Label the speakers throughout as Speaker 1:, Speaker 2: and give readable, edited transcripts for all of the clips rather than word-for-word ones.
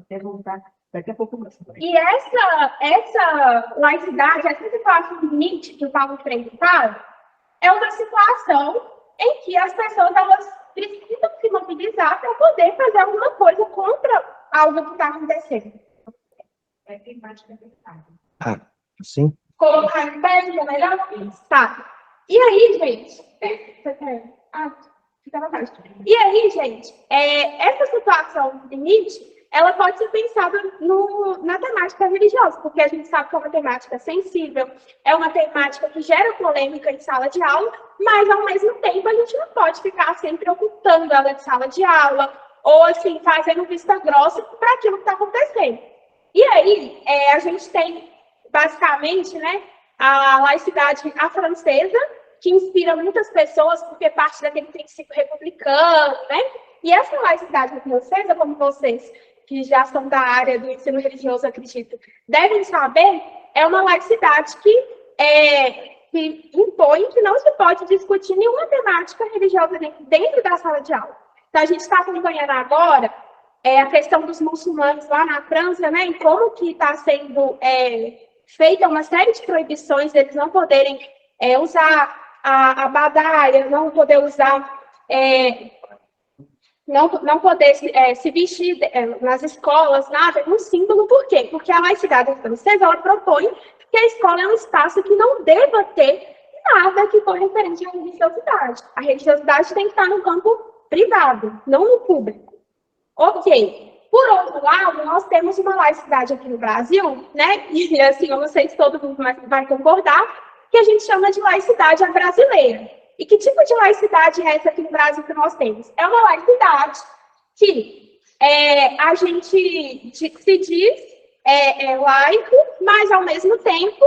Speaker 1: perguntar daqui a pouco.
Speaker 2: E essa laicidade, essa situação limite que o Paulo Freire fala, é uma situação em que as pessoas elas precisam se mobilizar para poder fazer alguma coisa contra algo que está acontecendo.
Speaker 1: É temática verdade.
Speaker 3: Ah, sim.
Speaker 2: Colocar em pé, é melhor? Tá. E aí, gente? Fica à vontade. E aí, gente, essa situação limite, ela pode ser pensada na temática religiosa, porque a gente sabe que é uma temática sensível, é uma temática que gera polêmica em sala de aula, mas, ao mesmo tempo, a gente não pode ficar sempre ocultando ela de sala de aula, ou, assim, fazendo vista grossa para aquilo que está acontecendo. E aí, a gente tem, basicamente, né, a laicidade francesa, que inspira muitas pessoas, porque parte daquele princípio republicano, né? E essa laicidade francesa, como vocês que já são da área do ensino religioso, acredito, devem saber, é uma laicidade que impõe que não se pode discutir nenhuma temática religiosa dentro da sala de aula. Então, a gente está acompanhando agora a questão dos muçulmanos lá na França, né? E como que está sendo feita uma série de proibições deles não poderem usar a badaia, não poder usar, não poder se vestir nas escolas, nada, um símbolo. Por quê? Porque a laicidade francesa, ela propõe que a escola é um espaço que não deva ter nada que for referente à religiosidade. A religiosidade tem que estar no campo privado, não no público. Ok. Por outro lado, nós temos uma laicidade aqui no Brasil, né? E assim, eu não sei se todo mundo vai concordar, que a gente chama de laicidade brasileira. E que tipo de laicidade é essa aqui no Brasil que nós temos? É uma laicidade que a gente se diz laico, mas, ao mesmo tempo,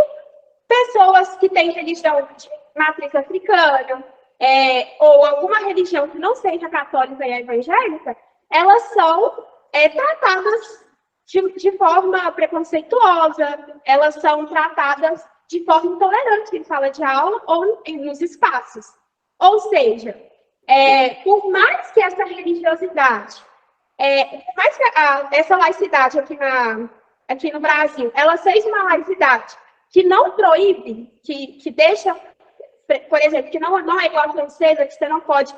Speaker 2: pessoas que têm religião de matriz africana ou alguma religião que não seja católica e evangélica, elas são tratadas de forma preconceituosa, elas são tratadas de forma intolerante em sala de aula ou nos espaços. Ou seja, por mais que essa religiosidade, por mais que essa laicidade aqui no Brasil, ela seja uma laicidade que não proíbe, que deixa, por exemplo, que não é igual a francesa, que você não pode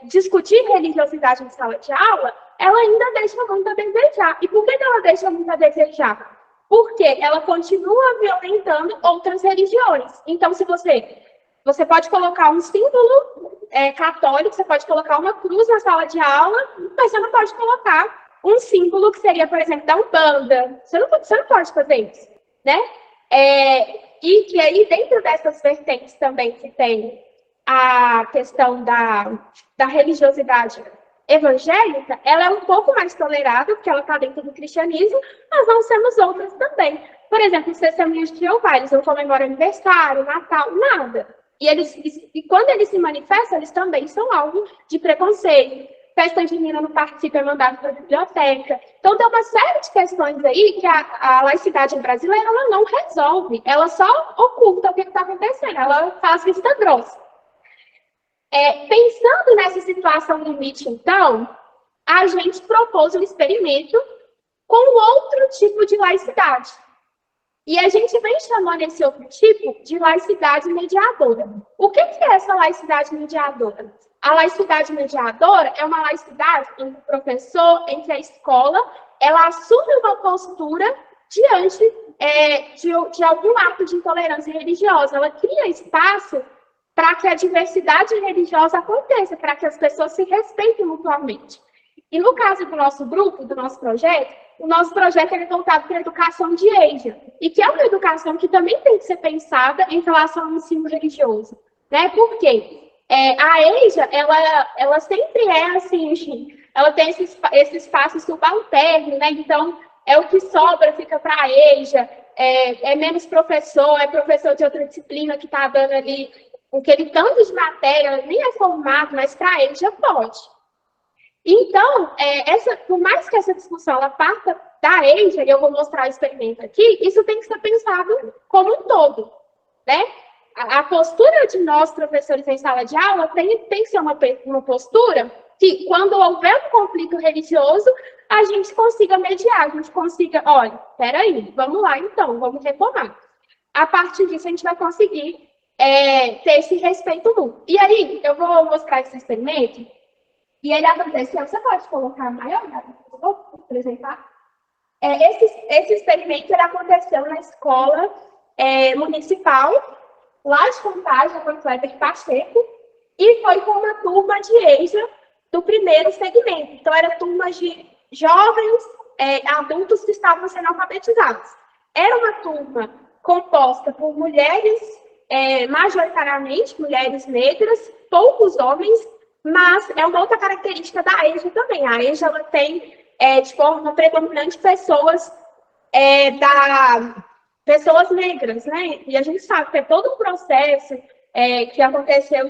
Speaker 2: discutir religiosidade em sala de aula, ela ainda deixa muito a desejar. E por que ela deixa muito a desejar? Porque ela continua violentando outras religiões. Então, se você pode colocar um símbolo católico, você pode colocar uma cruz na sala de aula, mas você não pode colocar um símbolo que seria, por exemplo, da Umbanda. Você não pode fazer isso, né? E que aí, dentro dessas vertentes também que tem a questão da religiosidade evangélica, ela é um pouco mais tolerável, porque ela está dentro do cristianismo, mas nós temos outras também. Por exemplo, os testemunhos de Jeová, eles não comemoram aniversário, Natal, nada. E quando eles se manifestam, eles também são alvo de preconceito. Festa junina não participa, é mandado para a biblioteca. Então, tem uma série de questões aí que a laicidade brasileira ela não resolve. Ela só oculta o que está acontecendo. Ela faz vista grossa. Pensando nessa situação limite, então, a gente propôs um experimento com outro tipo de laicidade. E a gente vem chamando esse outro tipo de laicidade mediadora. O que é essa laicidade mediadora? A laicidade mediadora é uma laicidade entre o professor, entre a escola, ela assume uma postura diante de algum ato de intolerância religiosa. Ela cria espaço para que a diversidade religiosa aconteça, para que as pessoas se respeitem mutuamente. E no caso do nosso grupo, do nosso projeto, o nosso projeto é voltado para a educação de EJA, e que é uma educação que também tem que ser pensada em relação ao ensino religioso. Né? Por quê? A EJA, ela sempre assim, ela tem esse espaço subalterno, né? Então, o que sobra fica para a EJA, é menos professor, é professor de outra disciplina que está dando ali aquele tanto de matéria, nem é formado, mas para ele já pode. Então, por mais que essa discussão ela parta da EJA, e eu vou mostrar o experimento aqui, isso tem que ser pensado como um todo, né? A postura de nós, professores em sala de aula, tem que ser uma postura que quando houver um conflito religioso, a gente consiga mediar, a gente consiga, olha, peraí, vamos lá então, vamos retomar. A partir disso, a gente vai conseguir ter esse respeito mútuo. E aí, eu vou mostrar esse experimento, e ele aconteceu, você pode colocar maior, vou apresentar? Esse experimento ele aconteceu na escola municipal, lá de Contagem, com o Kleber Pacheco, e foi com uma turma de EJA do primeiro segmento. Então, era turmas de jovens, adultos que estavam sendo alfabetizados. Era uma turma composta por mulheres, majoritariamente mulheres negras, poucos homens, mas é uma outra característica da EJA também. A EJA ela tem, de forma predominante, pessoas pessoas negras, né? E a gente sabe que é todo um processo que aconteceu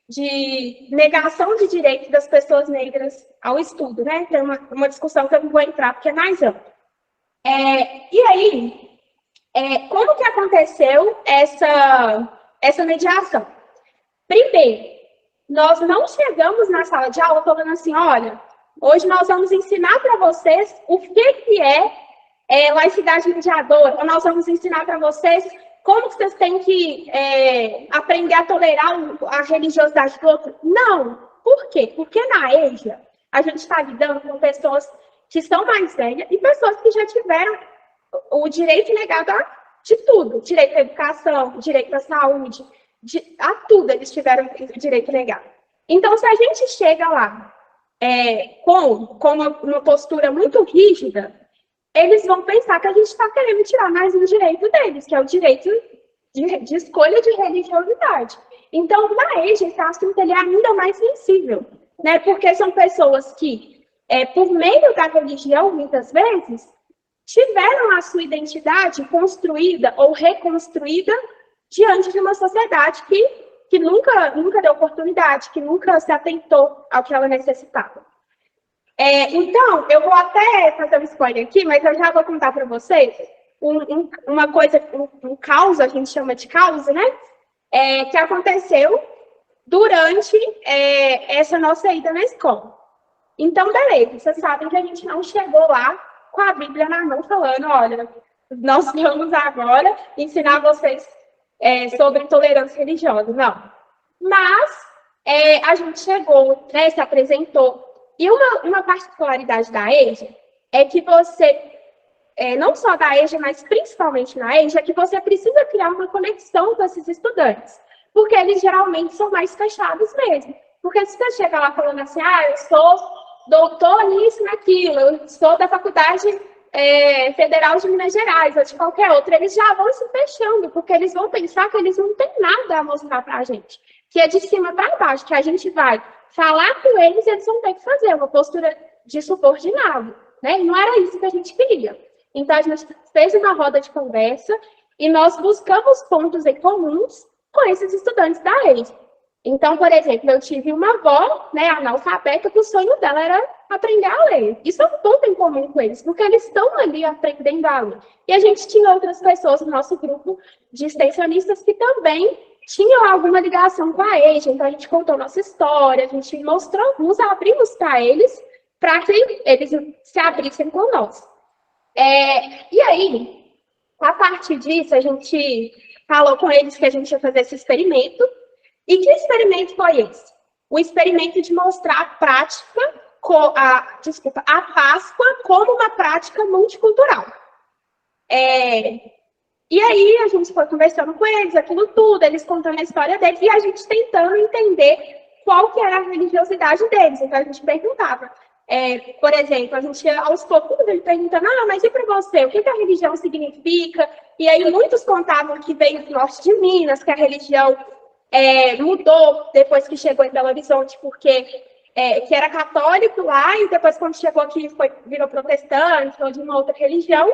Speaker 2: de negação de direitos das pessoas negras ao estudo, né? Tem uma discussão que eu não vou entrar, porque é mais ampla. E aí, como que aconteceu essa mediação? Primeiro, nós não chegamos na sala de aula falando assim, olha, hoje nós vamos ensinar para vocês o que é laicidade mediadora, ou nós vamos ensinar para vocês como vocês têm que aprender a tolerar a religiosidade do outro. Não. Por quê? Porque na EJA, a gente está lidando com pessoas que são mais velhas e pessoas que já tiveram o direito negado de tudo. Direito à educação, direito à saúde, a tudo eles tiveram o direito negado. Então, se a gente chega lá com uma postura muito rígida, eles vão pensar que a gente está querendo tirar mais um direito deles, que é o direito de escolha de religiosidade. Então, na EJA, esse assunto ele é ainda mais sensível, né? Porque são pessoas que, por meio da religião, muitas vezes, tiveram a sua identidade construída ou reconstruída diante de uma sociedade que nunca deu oportunidade, que nunca se atentou ao que ela necessitava. Então, eu vou até fazer um spoiler aqui, mas eu já vou contar para vocês uma coisa, um caos, a gente chama de caos, né? Que aconteceu durante essa nossa ida na escola. Então, beleza, vocês sabem que a gente não chegou lá com a Bíblia na mão falando, olha, nós vamos agora ensinar vocês sobre intolerância religiosa, não. Mas a gente chegou, né, se apresentou. E uma particularidade da EJA é que você, não só da EJA, mas principalmente na EJA, é que você precisa criar uma conexão com esses estudantes, porque eles geralmente são mais fechados mesmo. Porque se você chega lá falando assim, eu sou doutor nisso, naquilo, eu sou da Faculdade Federal de Minas Gerais, ou de qualquer outra, eles já vão se fechando, porque eles vão pensar que eles não têm nada a mostrar para a gente, que é de cima para baixo, que a gente vai falar com eles, eles vão ter que fazer uma postura de subordinado, né? E não era isso que a gente queria. Então, a gente fez uma roda de conversa e nós buscamos pontos em comuns com esses estudantes da EJA. Então, por exemplo, eu tive uma avó, né, analfabeta, que o sonho dela era aprender a ler. Isso é um ponto em comum com eles, porque eles estão ali aprendendo a ler. E a gente tinha outras pessoas no nosso grupo de extensionistas que também tinham alguma ligação com a EJA. Então, a gente contou nossa história, a gente mostrou, nos abrimos para eles eles se abrissem com nós. E aí, a partir disso, a gente falou com eles que a gente ia fazer esse experimento. E que experimento foi esse? O experimento de mostrar a prática, a Páscoa como uma prática multicultural. E aí a gente foi conversando com eles, aquilo tudo, eles contando a história deles, e a gente tentando entender qual que era a religiosidade deles. Então a gente perguntava, por exemplo, a gente aos poucos ele perguntando, mas e para você, o que a religião significa? E aí muitos contavam que veio do norte de Minas, que a religião mudou depois que chegou em Belo Horizonte, porque que era católico lá, e depois quando chegou aqui virou protestante ou de uma outra religião.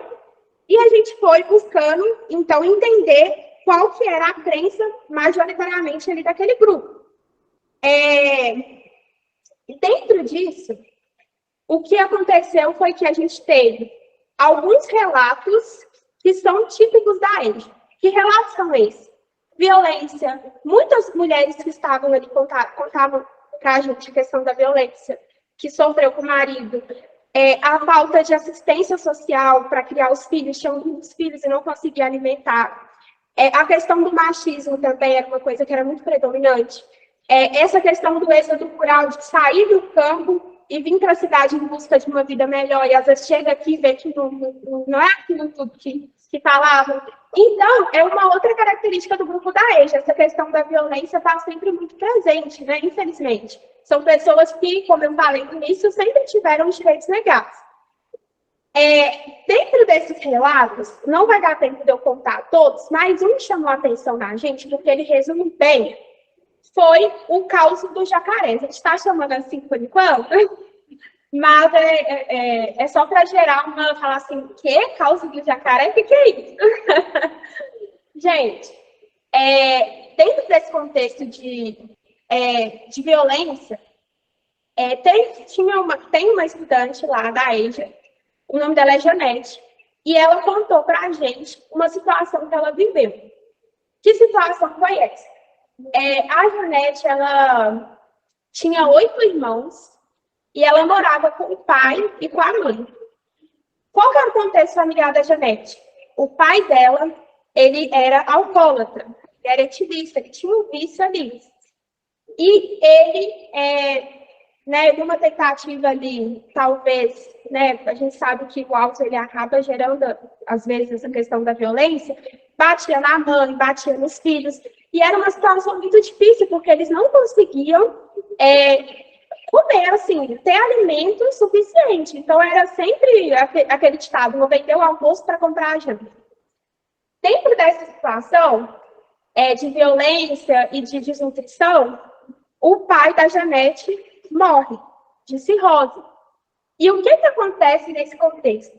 Speaker 2: E a gente foi buscando, então, entender qual que era a crença majoritariamente ali daquele grupo. Dentro disso, o que aconteceu foi que a gente teve alguns relatos que são típicos da EJA. Que relatos são esses? Violência. Muitas mulheres que estavam ali contavam para a gente a questão da violência que sofreu com o marido, a falta de assistência social para criar os filhos, tinham muitos filhos e não conseguia alimentar. A questão do machismo também era uma coisa que era muito predominante. Essa questão do êxodo rural, de sair do campo e vir para a cidade em busca de uma vida melhor, e às vezes chega aqui e vê que não é aquilo tudo que falavam. Então, é uma outra característica do grupo da EJA, essa questão da violência está sempre muito presente, né? Infelizmente. São pessoas que, como eu falei no início, sempre tiveram os direitos negados. Dentro desses relatos, não vai dar tempo de eu contar todos, mas um chamou a atenção da gente, porque ele resume bem, foi o caos do jacaré. A gente está chamando assim por enquanto, mas é só para gerar falar assim, que caos do jacaré? O que é isso? Gente, dentro desse contexto de violência, tem uma estudante lá da EJA, o nome dela é Janete, e ela contou para a gente uma situação que ela viveu. Que situação foi essa? A Janete, ela tinha 8 irmãos e ela morava com o pai e com a mãe. Qual era o contexto familiar da Janete? O pai dela, ele era alcoólatra, ele era etilista, ele tinha um vício ali. E ele, numa tentativa ali, talvez, a gente sabe que o álcool ele acaba gerando, às vezes, essa questão da violência, batia na mãe, batia nos filhos, e era uma situação muito difícil, porque eles não conseguiam comer, assim, ter alimento suficiente. Então, era sempre aquele ditado, vou vender o almoço para comprar a janta. Dentro dessa situação de violência e de desnutrição, o pai da Janete morre de cirrose. E o que acontece nesse contexto?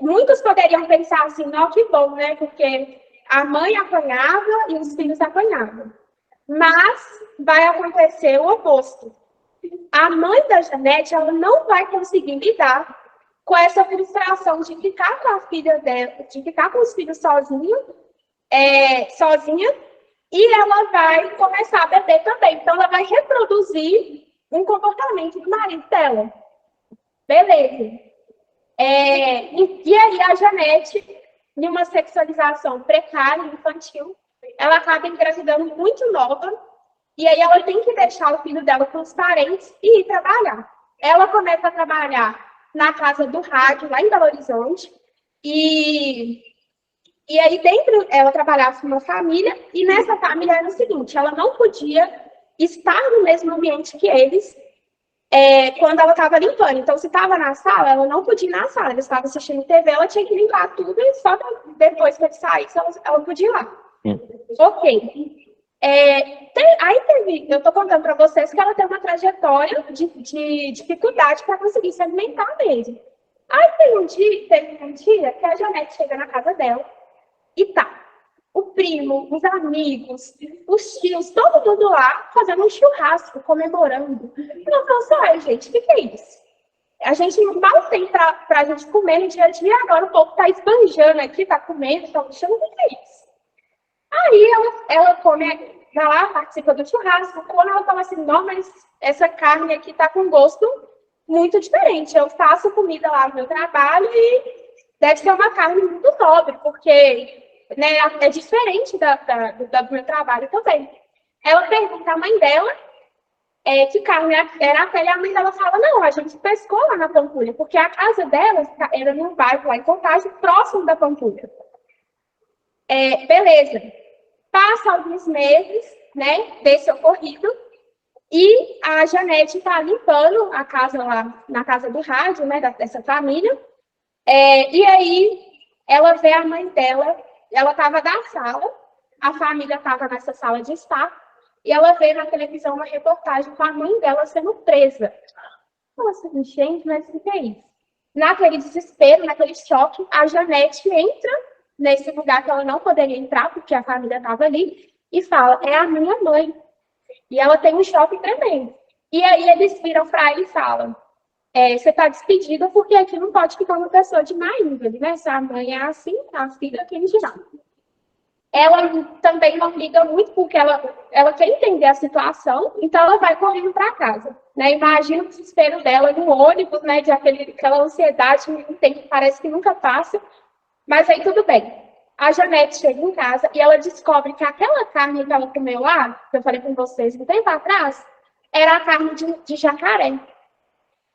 Speaker 2: Muitos poderiam pensar assim, não, que bom, né? Porque a mãe apanhava e os filhos apanhavam. Mas vai acontecer o oposto. A mãe da Janete, ela não vai conseguir lidar com essa frustração de ficar com a filha dela, de ficar com os filhos sozinha, e ela vai começar a beber também. Então, ela vai reproduzir um comportamento do marido dela. Beleza. E aí, a Janete, em uma sexualização precária, infantil, ela acaba engravidando muito nova, e aí ela tem que deixar o filho dela com os parentes e ir trabalhar. Ela começa a trabalhar na casa do rádio, lá em Belo Horizonte, e aí ela trabalhava com uma família, e nessa família era o seguinte, ela não podia estar no mesmo ambiente que eles quando ela estava limpando. Então, se estava na sala, ela não podia ir na sala. Ela estava assistindo TV, ela tinha que limpar tudo, e só depois que ele saísse, ela podia ir lá. Ok. Eu estou contando para vocês que ela tem uma trajetória de dificuldade para conseguir se alimentar mesmo. Aí teve um dia que a Janete chega na casa dela e tá o primo, os amigos, os tios, todo mundo lá fazendo um churrasco, comemorando. E ela falou assim, gente, o que é isso? A gente mal tem para a gente comer no dia a dia, agora o povo está esbanjando aqui, está comendo, está puxando, o que é isso? Aí ela come, vai lá, participa do churrasco. Quando ela fala assim, não, mas essa carne aqui está com gosto muito diferente. Eu faço comida lá no meu trabalho e deve ser uma carne muito nobre, porque é diferente do meu trabalho também. Ela pergunta à mãe dela que carne era aquela, e a mãe dela fala, não, a gente pescou lá na Pampulha, porque a casa dela era num bairro lá em Contagem, próximo da Pampulha. Beleza. Passa alguns meses, desse ocorrido, e a Janete está limpando a casa lá, na casa do rádio, dessa família, e aí ela vê a mãe dela, ela estava na sala, a família estava nessa sala de estar, e ela vê na televisão uma reportagem com a mãe dela sendo presa. Nossa, gente, mas o que é isso? Naquele desespero, naquele choque, a Janete entra nesse lugar que ela não poderia entrar, porque a família estava ali, e fala, é a minha mãe. E ela tem um choque tremendo. E aí eles viram para ela e falam, você está despedida porque aqui não pode ficar uma pessoa de má índole, né? Se a mãe é assim, a filha é quem dirá. ela também não liga muito, porque ela quer entender a situação, então ela vai correndo para casa. Né? Imagina o desespero dela no ônibus, né? Aquela ansiedade, um tempo que parece que nunca passa, mas aí tudo bem. A Janete chega em casa e ela descobre que aquela carne que ela comeu lá, que eu falei com vocês um tempo atrás, era a carne de jacaré.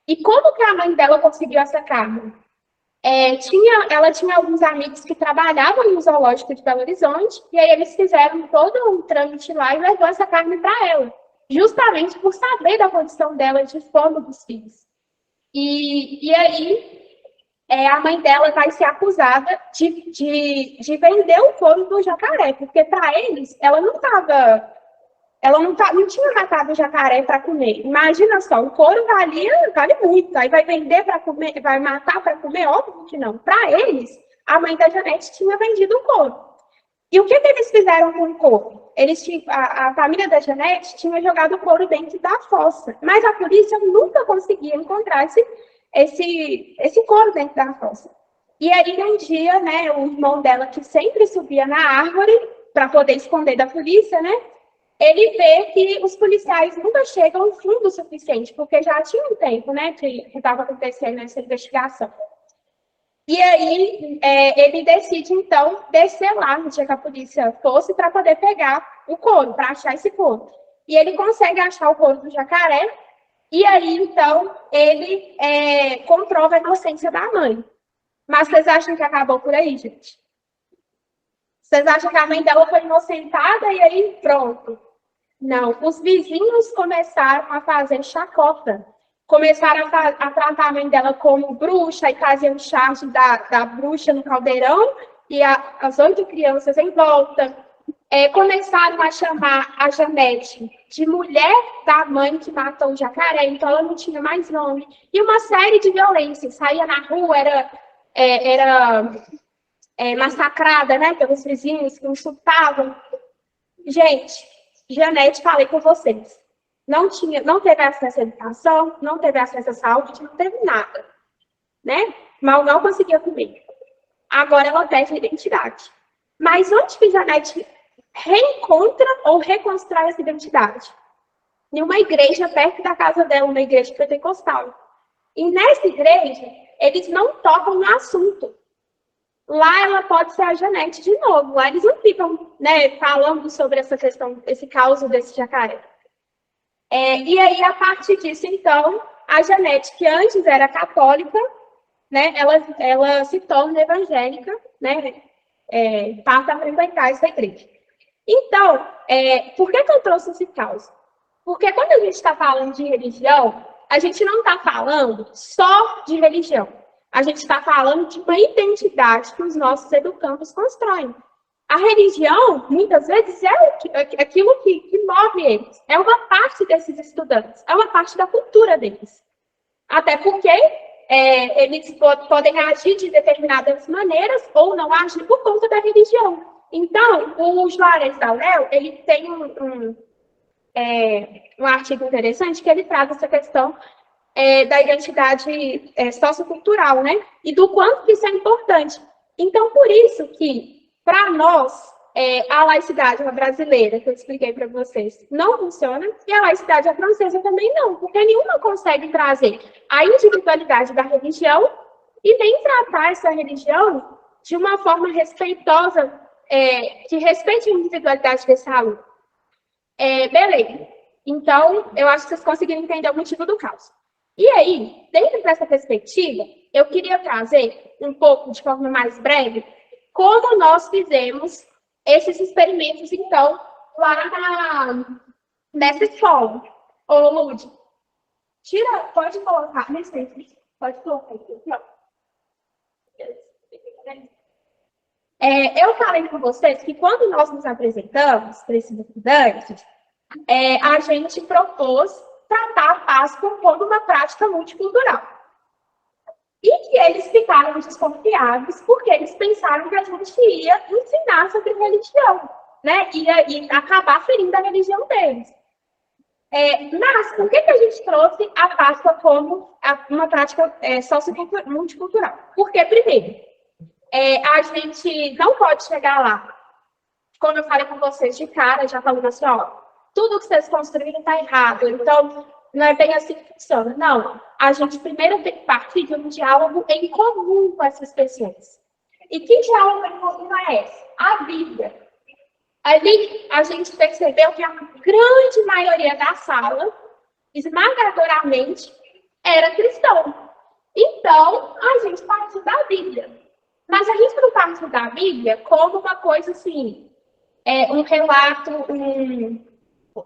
Speaker 2: E como que a mãe dela conseguiu essa carne? Ela tinha alguns amigos que trabalhavam no zoológico de Belo Horizonte, e aí eles fizeram todo um trâmite lá e levou essa carne para ela, justamente por saber da condição dela de fome dos filhos. E aí a mãe dela vai ser acusada de vender o couro do jacaré, porque para eles ela não tinha matado o jacaré para comer. Imagina só, o couro vale muito. Aí vai vender para comer, vai matar para comer? Óbvio que não. Para eles, a mãe da Janete tinha vendido o couro. E o que eles fizeram com o couro? A família da Janete tinha jogado o couro dentro da fossa. Mas a polícia nunca conseguia encontrar esse couro dentro da fossa. E aí, um dia, né, o irmão dela, que sempre subia na árvore para poder esconder da polícia, né? Ele vê que os policiais nunca chegam fundo o suficiente, porque já tinha um tempo, né, que estava acontecendo essa investigação. E aí, ele decide, então, descer lá no dia que a polícia fosse para poder pegar o couro, para achar esse couro. E ele consegue achar o couro do jacaré, e aí, então, ele comprova a inocência da mãe. Mas vocês acham que acabou por aí, gente? Vocês acham que a mãe dela foi inocentada e aí pronto? Não, os vizinhos começaram a fazer chacota. Começaram a tratar a mãe dela como bruxa e faziam charge da bruxa no caldeirão e as 8 crianças em volta. Começaram a chamar a Janete de mulher da mãe que matou o jacaré, então ela não tinha mais nome. E uma série de violências. Saía na rua, era massacrada, né, pelos vizinhos que insultavam. Gente, Janete, falei com vocês. Não teve acesso à educação, não teve acesso à saúde, não teve nada. Né? Mal não conseguia comer. Agora ela perde a identidade. Mas onde que Janete reencontra ou reconstrói essa identidade? Em uma igreja perto da casa dela, uma igreja pentecostal. E nessa igreja, eles não tocam no assunto. Lá ela pode ser a Janete de novo. Lá eles não ficam, né, falando sobre essa questão, esse caos desse jacaré. E aí, a partir disso, então, a Janete, que antes era católica, né, ela se torna evangélica, né, passa a frequentar essa igreja. Então, por que eu trouxe esse caos? Porque quando a gente está falando de religião, a gente não está falando só de religião. A gente está falando de uma identidade que os nossos educandos constroem. A religião, muitas vezes, é aquilo que move eles. É uma parte desses estudantes. É uma parte da cultura deles. Até porque eles podem agir de determinadas maneiras ou não agir por conta da religião. Então, o Juarez Daurel, ele tem um artigo interessante que ele traz essa questão da identidade sociocultural, né? E do quanto que isso é importante. Então, por isso que, para nós, a laicidade brasileira, que eu expliquei para vocês, não funciona, e a laicidade francesa também não, porque nenhuma consegue trazer a individualidade da religião e nem tratar essa religião de uma forma respeitosa, que respeite a individualidade desse aluno. Beleza. Então, eu acho que vocês conseguiram entender o motivo do caos. E aí, dentro dessa perspectiva, eu queria trazer um pouco, de forma mais breve, como nós fizemos esses experimentos, então, lá nessa escola. Ô, Lud, pode colocar, pode colocar aqui, ó. Eu falei com vocês que quando nós nos apresentamos para esses estudantes, a gente propôs tratar a Páscoa como uma prática multicultural. E que eles ficaram desconfiados porque eles pensaram que a gente ia ensinar sobre religião, né? Ia acabar ferindo a religião deles. Mas por que a gente trouxe a Páscoa como uma prática multicultural? Porque, primeiro, a gente não pode chegar lá como eu falei com vocês de cara, já falando assim, ó, tudo que vocês construíram está errado, então não é bem assim que funciona. Não, a gente primeiro tem que partir de um diálogo em comum com essas pessoas. E que diálogo em comum é esse? A Bíblia. Ali a gente percebeu que a grande maioria da sala, esmagadoramente, era cristão. Então, a gente partiu da Bíblia. Mas a gente não partiu da Bíblia como uma coisa assim, um relato,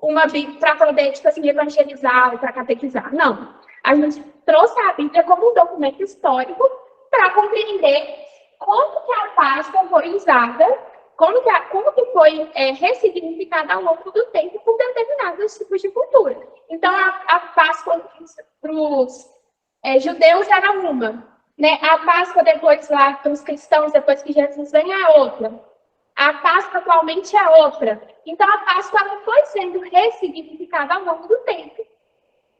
Speaker 2: uma Bíblia para poder, tipo assim, evangelizar, para catequizar. Não. A gente trouxe a Bíblia como um documento histórico para compreender como que a Páscoa foi usada, como que foi ressignificada ao longo do tempo por determinados tipos de cultura. Então, a Páscoa para os judeus era uma, né? A Páscoa depois lá para os cristãos, depois que Jesus vem, é outra. A Páscoa atualmente é outra. Então, a Páscoa ela foi sendo ressignificada ao longo do tempo.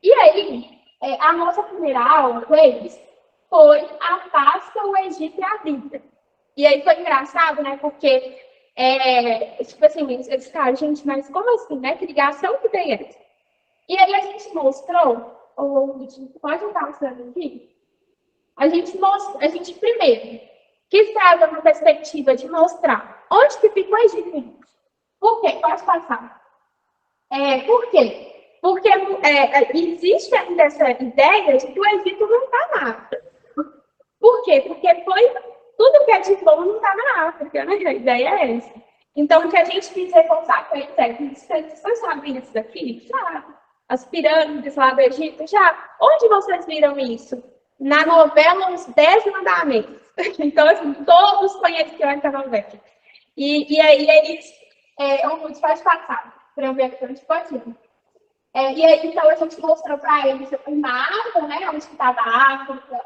Speaker 2: E aí, a nossa primeira aula com eles foi a Páscoa, o Egito e a Bíblia. E aí foi engraçado, né? Porque, tipo assim, eles ficaram, gente, mas como assim, né? Que ligação que tem essa? E aí a gente mostrou, pode estar mostrando aqui? A gente primeiro quis trazer uma perspectiva de mostrar onde que fica o Egito. Por quê? Pode passar. Por quê? Porque existe ainda essa ideia de que o Egito não está na África. Por quê? Porque tudo que é de bom não está na África, né? A ideia é essa. Então, o que a gente quis reforçar com eles é que vocês sabem isso daqui? Já. As pirâmides lá do Egito, já. Onde vocês viram isso? Na novela Os 10 Mandamentos. Então, assim, todos conheciam essa novela. E aí eles... onde pode passar, para eu ver aqui onde pode ir. E aí, então, a gente mostrou para eles o mapa, né? Onde estava a África,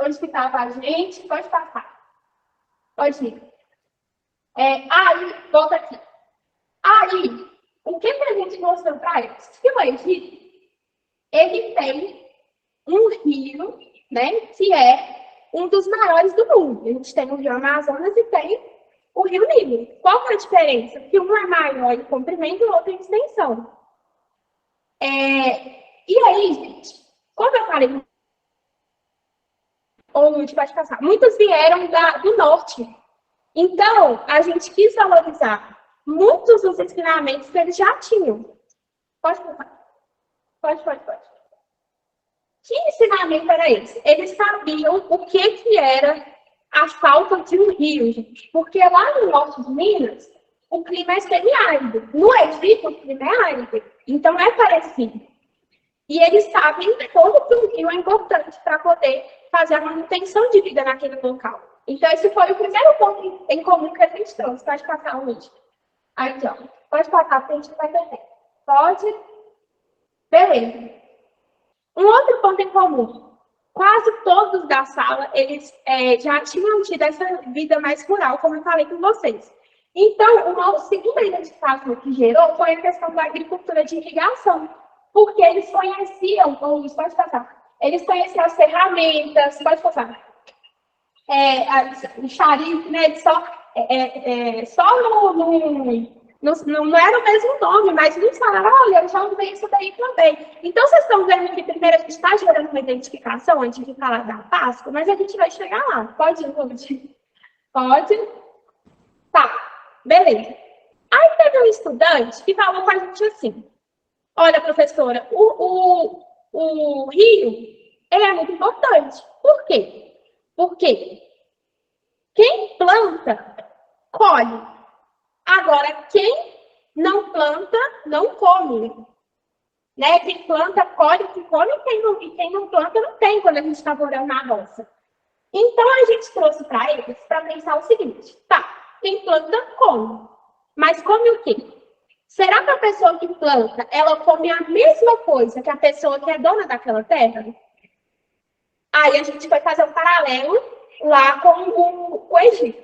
Speaker 2: onde estava a gente. Pode passar. Pode ir. Aí, volta aqui. Aí, o que a gente mostrou para eles? Que o Egito, ele tem um rio, né? Que é um dos maiores do mundo. A gente tem o rio Amazonas e tem o rio Nilo. Qual que é a diferença? Que um é maior em comprimento e o outro em extensão. E aí, gente, como eu falei, ou pode passar, muitos vieram do norte. Então, a gente quis valorizar muitos dos ensinamentos que eles já tinham. Pode passar. Pode. Que ensinamento era esse? Eles sabiam o que era a falta de um rio, gente. Porque lá no norte de Minas, o clima é semiárido. No Egito, o clima é árido. Então, é parecido. E eles sabem como que o rio é importante para poder fazer a manutenção de vida naquele local. Então, esse foi o primeiro ponto em comum que a gente trouxe. Pode passar o vídeo. Aqui, ó. Pode passar, porque a gente não vai entender. Pode. Beleza. Um outro ponto em comum. Quase todos da sala, eles já tinham tido essa vida mais rural, como eu falei com vocês. Então, uma segunda identificação que gerou foi a questão da agricultura de irrigação. Porque eles conheciam, pode passar, eles conheciam as ferramentas, pode passar, o xarife, né? Só não era o mesmo nome, mas eles falaram, olha, eu já usei isso daí também. Então, vocês estão vendo que primeiro a gente está gerando uma identificação antes de falar da Páscoa, mas a gente vai chegar lá. Pode ir, Ruth? Pode? Tá, beleza. Aí teve um estudante que falou com a gente assim, olha, professora, o rio é muito importante. Por quê? Porque quem planta, colhe. Agora, quem não planta, não come. Né? Quem planta, colhe, quem come, e quem não planta, não tem quando a gente está morando na roça. Então, a gente trouxe para eles para pensar o seguinte, tá, quem planta, come. Mas come o quê? Será que a pessoa que planta, ela come a mesma coisa que a pessoa que é dona daquela terra? Aí a gente vai fazer um paralelo lá com o Egito.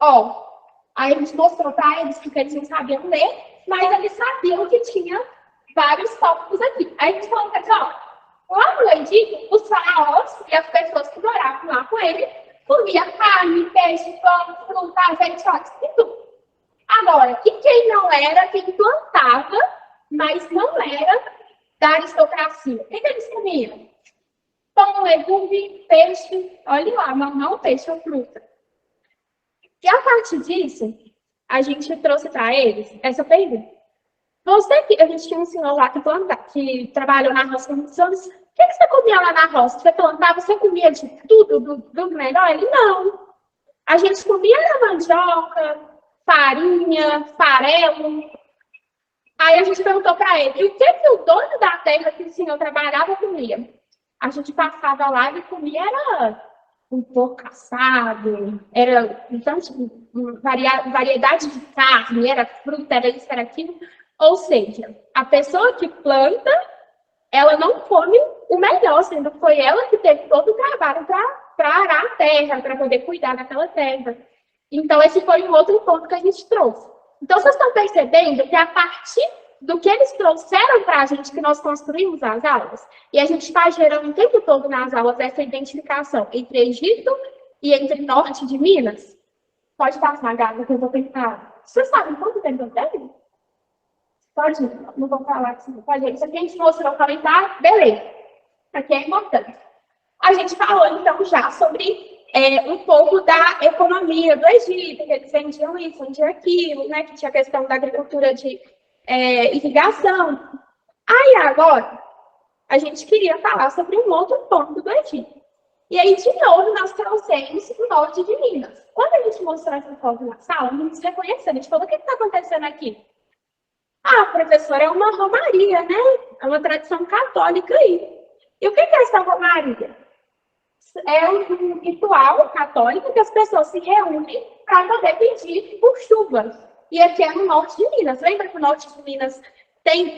Speaker 2: Ó, aí a gente mostrou para eles que eles não sabiam ler, mas eles sabiam que tinha vários tópicos aqui. Aí a gente falou para eles, ó, lá no Egito, os faraós e as pessoas que moravam lá com ele comiam carne, peixe, pão, fruta, azeite, e tudo. Agora, e quem não era, quem plantava, mas não era da aristocracia? O que eles comiam? Pão, legume, peixe. Olha lá, não peixe ou fruta. E a partir disso, a gente trouxe para eles essa pergunta. Você que a gente tinha um senhor lá que trabalhou na roça por muitos anos. O que você comia lá na roça? Você plantava, você comia de tudo, do melhor? Ele, não. A gente comia mandioca, farinha, farelo. Aí a gente perguntou para ele, e o que o dono da terra que o senhor trabalhava comia? A gente passava lá e comia, era um porco assado, era então, variedade de carne, era fruta, era isso, era aquilo. Ou seja, a pessoa que planta, ela não come o melhor, sendo que foi ela que teve todo o trabalho para arar a terra, para poder cuidar daquela terra. Então, esse foi um outro ponto que a gente trouxe. Então, vocês estão percebendo que a partir do que eles trouxeram para a gente, que nós construímos as aulas, e a gente está gerando o tempo todo nas aulas essa identificação entre Egito e entre norte de Minas. Pode passar, Gabi, que eu vou tentar. Vocês sabem quanto tempo eu tenho? Pode, não vou falar assim. Pode, isso aqui a gente mostrou o comentário, beleza. Aqui é importante. A gente falou, então, já sobre um pouco da economia do Egito, que eles vendiam isso, vendiam aquilo, né? Que tinha a questão da agricultura de irrigação. Aí, agora, a gente queria falar sobre um outro ponto do Egito. E aí, de novo, nós trouxemos o norte de Minas. Quando a gente mostrou essa foto na sala, a gente se reconheceu, a gente falou, o que está acontecendo aqui? Ah, professora, é uma romaria, né? É uma tradição católica aí. E o que é essa romaria? É um ritual católico que as pessoas se reúnem para poder pedir por chuva. E aqui é no norte de Minas. Lembra que o norte de Minas tem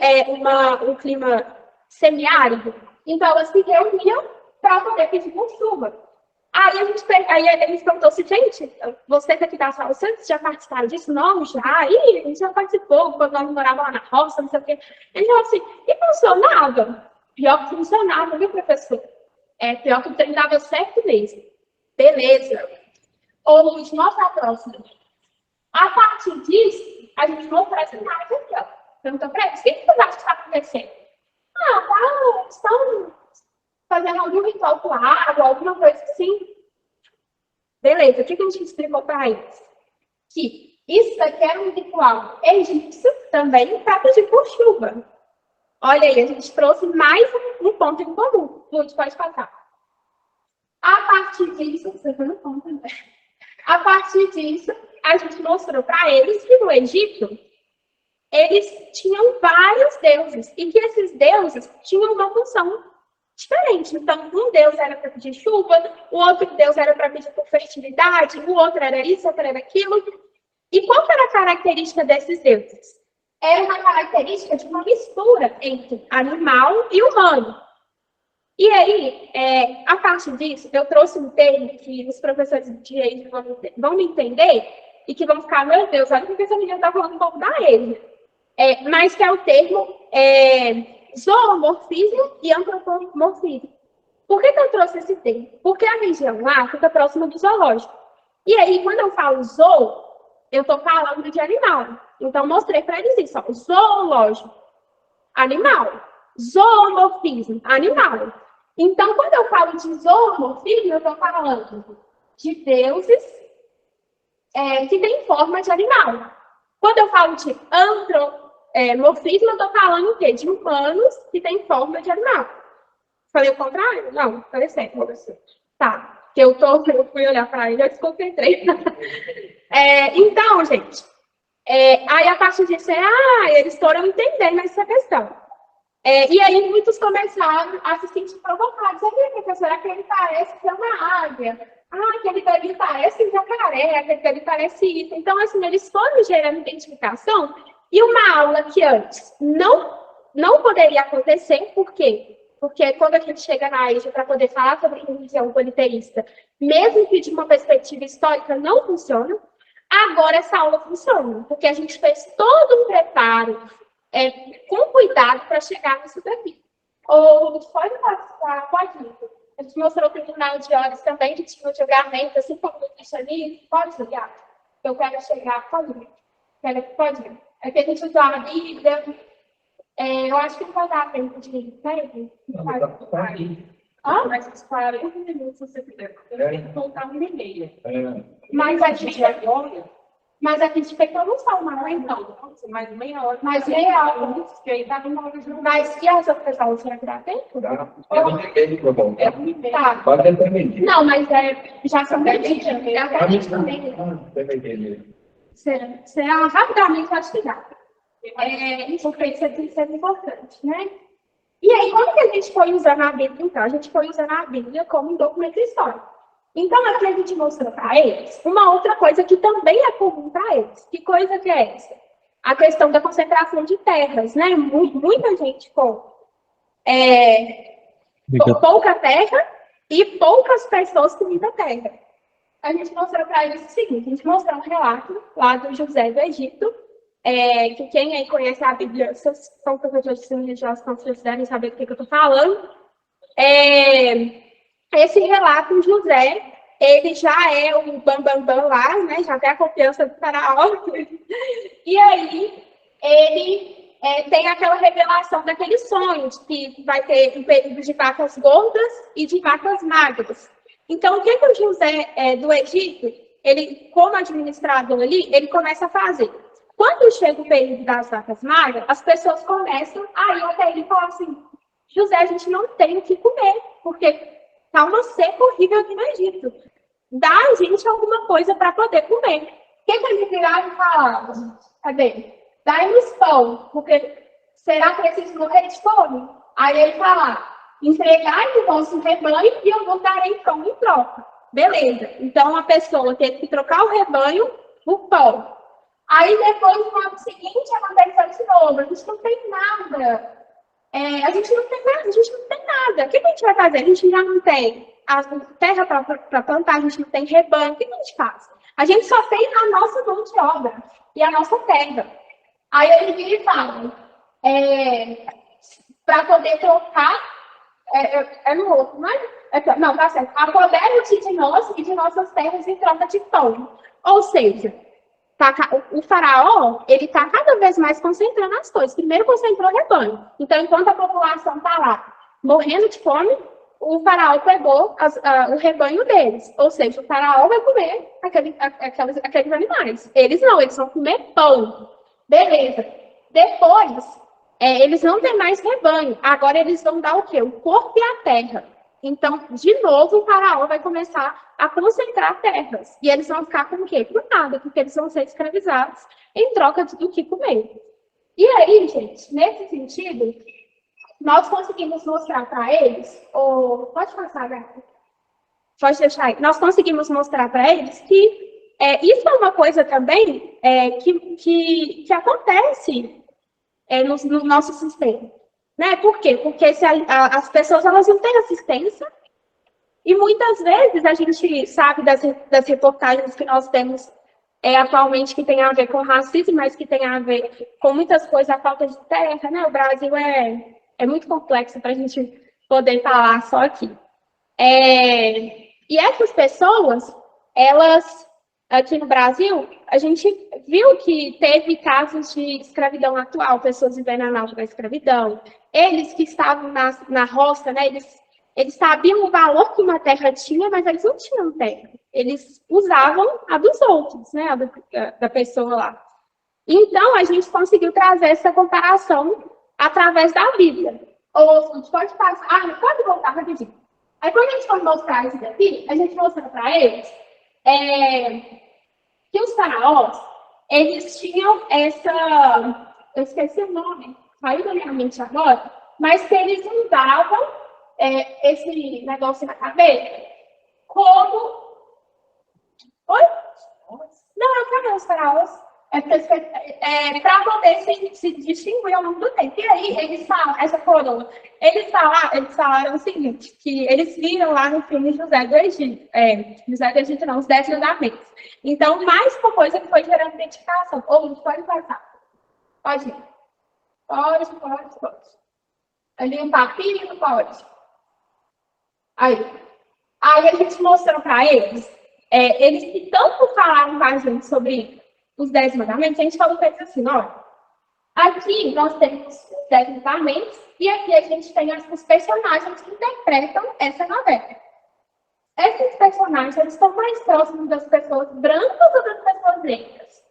Speaker 2: um clima semiárido? Então, elas se reuniam para poder pedir por chuva. Aí eles perguntou assim, gente, vocês aqui da sala, vocês já participaram disso? Não, já. Aí, a gente já participou, quando nós morávamos lá na roça, não sei o quê. Ele falou assim, e funcionava? Pior que funcionava, viu, professor? Pior que o trem dava certo mesmo. Beleza. Ô, Luiz, mostra a próxima. A partir disso, a gente mostrou essa imagem aqui, ó. Perguntou para eles, o que vocês acham que está acontecendo? Estão fazendo algum ritual com água, alguma coisa assim. Beleza, o que a gente explicou para eles? Que isso aqui era um ritual egípcio também para pedir por chuva. Olha aí, a gente trouxe mais um ponto em comum. Luiz, pode passar. A partir disso, a partir disso, a gente mostrou para eles que no Egito, eles tinham vários deuses e que esses deuses tinham uma função diferente. Então, um deus era para pedir chuva, o outro deus era para pedir por fertilidade, o outro era isso, o outro era aquilo. E qual era a característica desses deuses? Era uma característica de uma mistura entre animal e humano. E aí, a partir disso, eu trouxe um termo que os professores de direito vão me entender e que vão ficar, meu Deus, olha o que essa menina está falando um pouco da ele. Mas que é o termo zoomorfismo e antropomorfismo. Por que eu trouxe esse termo? Porque a região lá fica próxima do zoológico. E aí, quando eu falo zoo, eu estou falando de animal. Então, mostrei para eles isso. Ó, zoológico, animal. Zoomorfismo, animal. Então, quando eu falo de zoomorfismo, eu estou falando de deuses que têm forma de animal. Quando eu falo de antropomorfismo, eu estou falando o quê? De humanos que têm forma de animal. Falei o contrário? Não, falei certo, professor. Tá, que eu fui olhar para ele, eu desconcentrei. Então, gente, aí a partir disso eles foram entendendo essa questão. E aí muitos começaram a se sentir provocados. Professor, aquele parece que é uma águia. Aquele dali parece um jacaré, aquele dali parece isso. Então, assim, eles foram gerando identificação. E uma aula que antes não poderia acontecer, por quê? Porque quando a gente chega na EJA para poder falar sobre religião politeísta, mesmo que de uma perspectiva histórica não funciona, agora essa aula funciona, porque a gente fez todo um preparo com cuidado para chegar nisso daqui. Ou pode participar, pode ir. A gente mostrou o tribunal de horas também, que tinha o julgamento, assim como no cristianismo, pode ligar. Eu quero chegar, pode ir. Pode ver. Aqui a gente usou a Bíblia. Eu acho que não vai dar tempo de... Peraí.
Speaker 1: Mas uns 40 minutos se você quiser. Tem que voltar 1h30.
Speaker 2: Mas a gente pegou no salmo,
Speaker 1: Então, mais meia hora.
Speaker 2: mais meia hora.
Speaker 1: Que aí dá 1 hora de novo.
Speaker 2: Mas e as outras aulas, será que dá tempo?
Speaker 3: Tá? Eu não peguei pra voltar.
Speaker 1: É 1h30.
Speaker 2: Tá.
Speaker 3: Pode até medir.
Speaker 2: Não, mas já são 20 dias. Será rapidamente, acho que dá. Porque isso é importante, né? E aí, como que a gente foi usando a Bíblia? Então, a gente foi usando a Bíblia como um documento histórico. Então, aqui a gente mostrou para eles uma outra coisa que também é comum para eles. Que coisa que é essa? A questão da concentração de terras, né? Muita gente com pouca terra e poucas pessoas com muita terra. A gente mostrou para eles o seguinte, a gente mostrou um relato lá do José do Egito, que quem aí conhece a Bíblia, vocês são professores de ensino religioso, então vocês devem saber do que eu estou falando. Esse relato, José, ele já é o bambambam lá, né? Já tem a confiança do faraó. E aí, ele tem aquela revelação daquele sonho, de que vai ter um período de vacas gordas e de vacas magras. Então, o que o José do Egito, ele, como administrador ali, ele começa a fazer? Quando chega o período das vacas magras, as pessoas começam a ir até ele e falar assim, José, a gente não tem o que comer, porque está uma seca horrível aqui no Egito. Dá a gente alguma coisa para poder comer. O que ele virava e falava? Cadê? Dá-nos pão, porque será que eles morrer de fome? Aí ele fala, entregai o vosso rebanho e eu vou darei pão em troca. Beleza. Então a pessoa teve que trocar o rebanho por pão. Aí depois, no ano seguinte, aconteceu de novo. A gente não tem nada. A gente não tem nada. O que a gente vai fazer? A gente já não tem a terra para plantar, a gente não tem rebanho. O que a gente faz? A gente só tem a nossa mão de obra e a nossa terra. Aí ele vira e fala, para poder trocar, no outro, não é? Não, tá certo. Apodere-te de nós e de nossas terras em troca de pão. Ou seja, o faraó, ele está cada vez mais concentrando as coisas. Primeiro concentrou o rebanho. Então, enquanto a população está lá morrendo de fome, o faraó pegou o rebanho deles. Ou seja, o faraó vai comer aqueles animais. Eles não, eles vão comer pão. Beleza. Depois, eles não têm mais rebanho. Agora eles vão dar o quê? O corpo e a terra. Então, de novo, o faraó vai começar a concentrar terras. E eles vão ficar com o quê? Com nada, porque eles vão ser escravizados em troca do que comer. E aí, gente, nesse sentido, nós conseguimos mostrar para eles, pode passar, Gata? Pode deixar aí. Nós conseguimos mostrar para eles que isso é uma coisa também que acontece no nosso sistema. Né? Por quê? Porque as pessoas elas não têm assistência e muitas vezes a gente sabe das reportagens que nós temos atualmente que tem a ver com racismo, mas que tem a ver com muitas coisas, a falta de terra, né? O Brasil é muito complexo para a gente poder falar só aqui. E essas pessoas, elas, aqui no Brasil, a gente viu que teve casos de escravidão atual, pessoas vivendo análogo à escravidão. Eles que estavam na roça, né, eles sabiam o valor que uma terra tinha, mas eles não tinham terra. Eles usavam a dos outros, né, a da pessoa lá. Então, a gente conseguiu trazer essa comparação através da Bíblia. Ou a gente pode passar... pode voltar rapidinho. Aí, quando a gente for mostrar isso daqui, a gente mostra para eles que os faraós, eles tinham essa... Eu esqueci o nome, saiu da minha mente agora, mas que eles usavam esse negócio na cabeça como... Oi? Não, cadê os faraós? Para poder se distinguir ao longo do tempo. E aí, eles falam, essa coroa, eles falaram o seguinte, que eles viram lá no filme José do Egito, José do Egito não, os 10 Mandamentos. Então, mais uma coisa que foi gerando identificação. Ou pode passar. Pode ir. Pode. Ali um papinho, pode. Aí a gente mostrou para eles, eles que tanto falaram com a gente sobre os 10 mandamentos, a gente falou para eles assim, ó, aqui nós temos os 10 mandamentos e aqui a gente tem os personagens que interpretam essa novela. Esses personagens eles estão mais próximos das pessoas brancas ou das pessoas negras?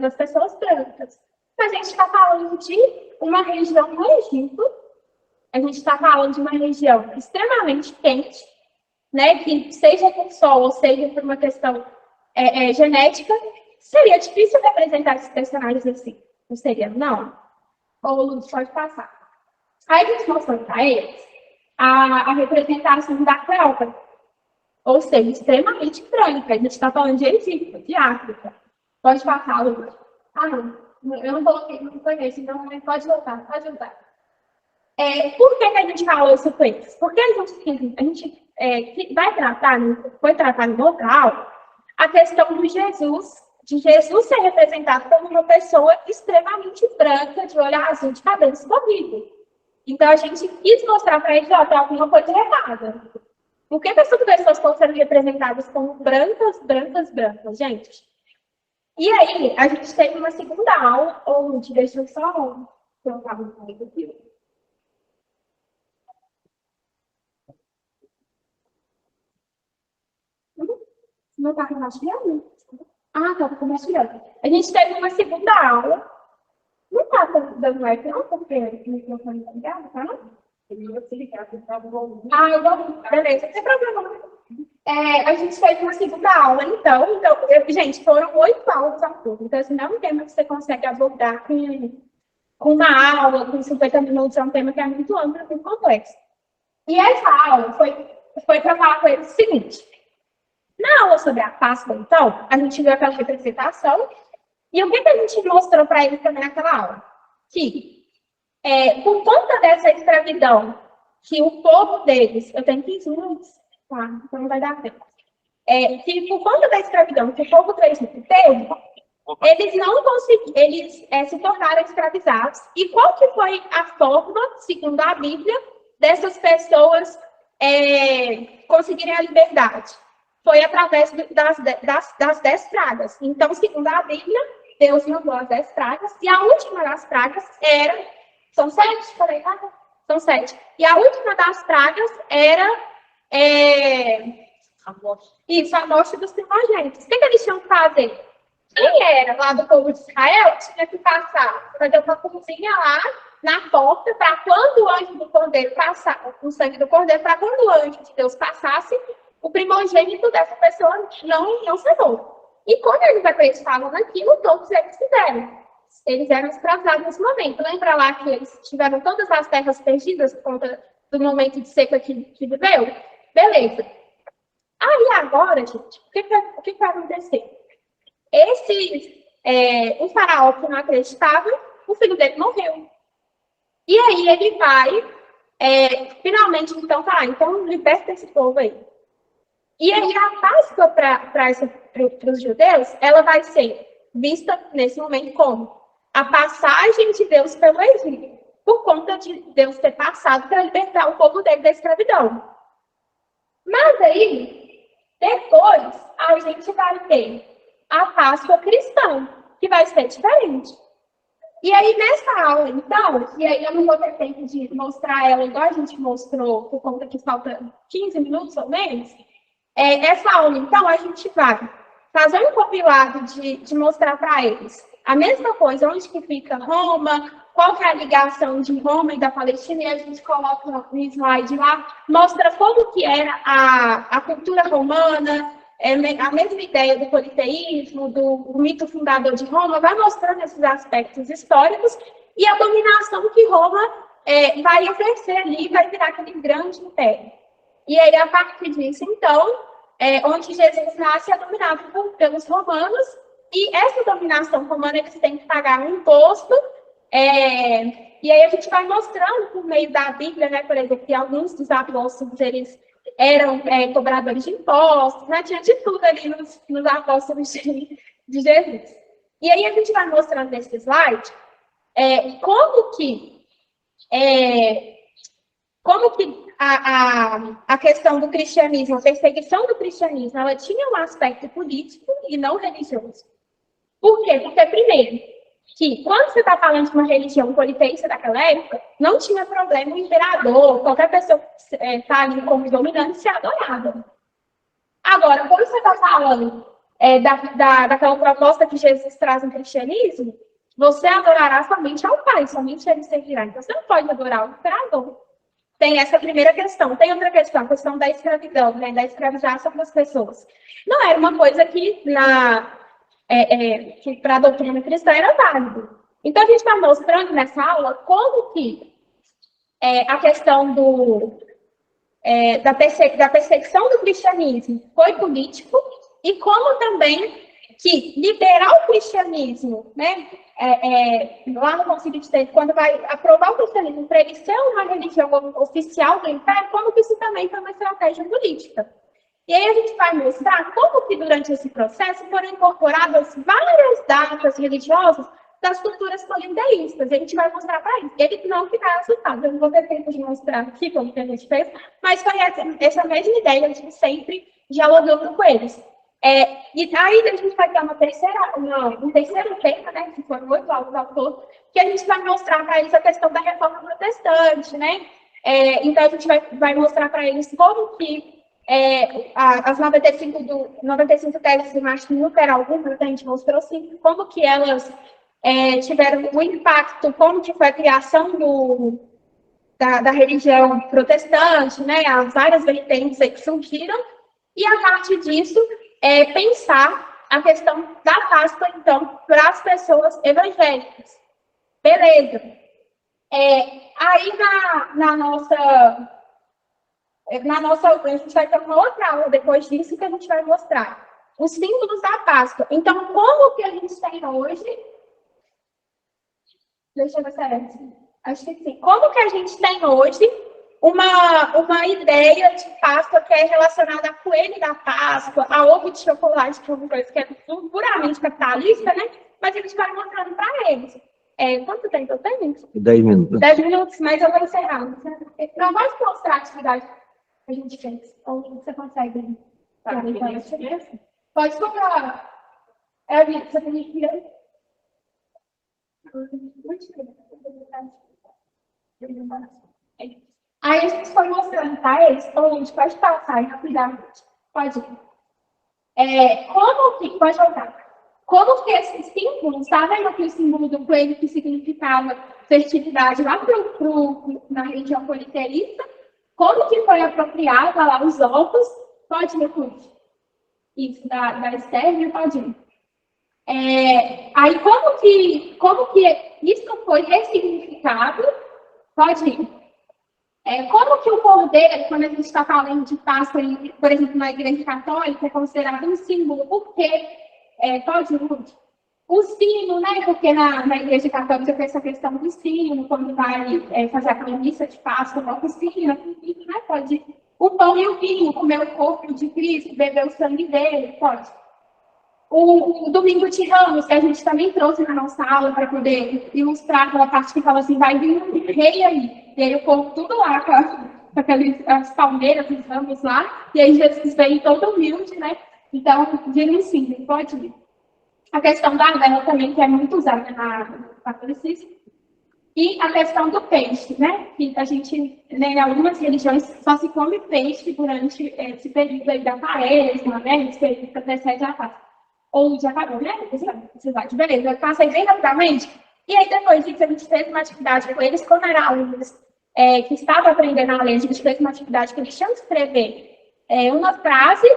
Speaker 2: Das pessoas brancas. A gente está falando de uma região no Egito, a gente está falando de uma região extremamente quente, né, que seja por sol ou seja por uma questão genética, seria difícil representar esses personagens assim. Não seria, não? Ou o Lúcio pode passar. Aí a gente mostrou para eles a representação da Cleópatra, ou seja, extremamente branca. A gente está falando de Egito, de África. Pode passar, Lúcio. Ah, não. Eu não coloquei, não conheço, então pode voltar, pode voltar. Por que a gente falou isso com eles? Porque a gente vai tratar, foi tratar no local, a questão de Jesus ser representado como uma pessoa extremamente branca, de olho azul, de cabelo escorrido. Então a gente quis mostrar para eles, ó, tem alguma coisa errada. Por que essas pessoas estão sendo representadas como brancas, gente? E aí, a gente teve uma segunda aula, onde, deixa eu só colocar um pouco aqui. Não está compartilhando? Ah, está compartilhando. A gente teve uma segunda aula. Não está dando eco, não, porque o microfone está ligado, tá? Ah, eu vou. Beleza, não tem problema, não. A gente fez uma segunda aula, então gente, foram 8 aulas ao todo. Então, assim, não é um tema que você consegue abordar com uma aula, com 50 minutos, é um tema que é muito amplo e muito complexo. E essa aula foi para falar com eles o seguinte: na aula sobre a Páscoa, então, a gente viu aquela representação, e o que a gente mostrou para eles também naquela aula? Que, por conta dessa escravidão, que o povo deles, eu tenho 15 minutos, tá? Então não vai dar tempo. Que por conta da escravidão que o povo deles teve, eles não conseguiram, eles se tornaram escravizados. E qual que foi a forma, segundo a Bíblia, dessas pessoas conseguirem a liberdade? Foi através das 10 pragas. Então, segundo a Bíblia, Deus mandou as 10 pragas, e a última das pragas era... São 7? Falei, tá? São 7. E a última das pragas era... Isso, a morte dos primogênitos. O que eles tinham que fazer? Quem era lá do povo de Israel tinha que fazer uma cozinha lá na porta, para quando o anjo do cordeiro passasse, o sangue do cordeiro, para quando o anjo de Deus passasse, o primogênito dessa pessoa não cedou. E quando eles acreditavam naquilo, todos eles fizeram. Eles eram escravizados nesse momento. Lembra lá que eles tiveram todas as terras perdidas por conta do momento de seca que viveu? Beleza. Aí agora, gente, o que vai acontecer? O faraó que não acreditava, o filho dele morreu. E aí ele vai, finalmente, então, tá, então liberta esse povo aí. E aí a Páscoa para os judeus, ela vai ser vista nesse momento como a passagem de Deus pelo exílio, por conta de Deus ter passado para libertar o povo dele da escravidão. Mas aí, depois, a gente vai ter a Páscoa cristã, que vai ser diferente. E aí, nessa aula, então, e aí eu não vou ter tempo de mostrar ela igual a gente mostrou, por conta que falta 15 minutos ou menos, essa aula, então, a gente vai fazer um compilado de mostrar para eles a mesma coisa, onde que fica Roma, qual que é a ligação de Roma e da Palestina, e a gente coloca no slide lá, mostra como que era a cultura romana, a mesma ideia do politeísmo, do mito fundador de Roma, vai mostrando esses aspectos históricos e a dominação que Roma vai exercer ali, vai virar aquele grande império. E aí, a partir disso, então, onde Jesus nasce é dominado pelos romanos, e essa dominação romana eles têm que pagar um imposto, e aí a gente vai mostrando por meio da Bíblia, né, por exemplo, que alguns dos apóstolos eles eram cobradores de impostos, né, tinha de tudo ali nos apóstolos de Jesus. E aí a gente vai mostrando nesse slide como que a questão do cristianismo, a perseguição do cristianismo, ela tinha um aspecto político e não religioso. Por quê? Porque, primeiro, que quando você está falando de uma religião politeísta daquela época, não tinha problema o imperador, qualquer pessoa que está ali como dominante ser adorada. Agora, quando você está falando daquela proposta que Jesus traz no cristianismo, você adorará somente ao Pai, somente ele servirá. Então, você não pode adorar o imperador. Tem essa primeira questão. Tem outra questão, a questão da escravidão, né, da escravização das pessoas. Não era uma coisa que que para a doutrina cristã era válido. Então, a gente está mostrando nessa aula como que a questão da perseguição do cristianismo foi político e como também que liberar o cristianismo, né, lá no Concílio de Trento, quando vai aprovar o cristianismo para ele ser uma religião oficial do Império, como que isso também foi uma estratégia política. E aí a gente vai mostrar como que durante esse processo foram incorporadas várias datas religiosas das culturas politeístas. A gente vai mostrar para eles. Ele não ficar assustado. Eu não vou ter tempo de mostrar aqui como que a gente fez, mas foi essa mesma ideia de sempre dialogando com eles. E aí a gente vai ter um terceiro tema, né, que foram 8 aulas ao todo, que a gente vai mostrar para eles a questão da reforma protestante, né? Então a gente vai mostrar para eles como que as 95 teses de Martin Luther, algumas a gente mostrou sim, como que elas tiveram um impacto, como que foi a criação da religião protestante, né, as várias vertentes aí que surgiram, e a partir disso, pensar a questão da Páscoa, então, para as pessoas evangélicas. Beleza. Aí na nossa, a gente vai ter uma outra aula depois disso que a gente vai mostrar os símbolos da Páscoa. Então, como que a gente tem hoje? Deixa eu ver se é antes. Acho que sim. Como que a gente tem hoje uma ideia de Páscoa que é relacionada a coelho da Páscoa, a ovo de chocolate, que é uma coisa que é puramente capitalista, né? Mas a gente vai mostrando para eles. Quanto tempo eu tenho?
Speaker 3: 10 minutos.
Speaker 2: 10 minutos, mas eu vou encerrar. Não pode mostrar a atividade que a gente fez. Ou você consegue? Pode colocar. Você tem que ir. Aí a gente foi mostrando para eles, ou a gente pode passar aí rapidamente. Pode ir. Pode voltar. Como que esses símbolos, tá vendo aqui o símbolo do coelho que significava fertilidade lá na religião politeísta? Como que foi apropriado lá os ovos? Pode ir, Ruth. Isso, da Esther, pode ir. Aí como que isso foi ressignificado? Pode ir. Como que o cordeiro, quando a gente está falando de Páscoa, por exemplo, na Igreja Católica, é considerado um símbolo? Porque pode ir. O sino, né? Porque na Igreja Católica tem essa questão do sino, quando vai fazer aquela missa de Páscoa, toca o sino, né? Pode ir. O pão e o vinho, comer o corpo de Cristo, beber o sangue dele, pode. O domingo de Ramos, que a gente também trouxe na nossa aula para poder ilustrar aquela parte que fala assim, vai vir um rei aí. E aí o povo tudo lá com as palmeiras, os ramos lá, e aí Jesus vem todo humilde, né? Então, vira um símbolo, pode ir. A questão da vela também, que é muito usada no catolicismo. E a questão do peixe, né? Que a gente, em algumas religiões, só se come peixe durante esse período aí da quaresma, né? Esse período que antecede a Páscoa. Ou já acabou, né? Beleza, eu passei bem rapidamente. E aí, depois disso, a gente fez uma atividade com eles, como eram alunos que estavam aprendendo a ler, a gente fez uma atividade que eles tinham que escrever uma frase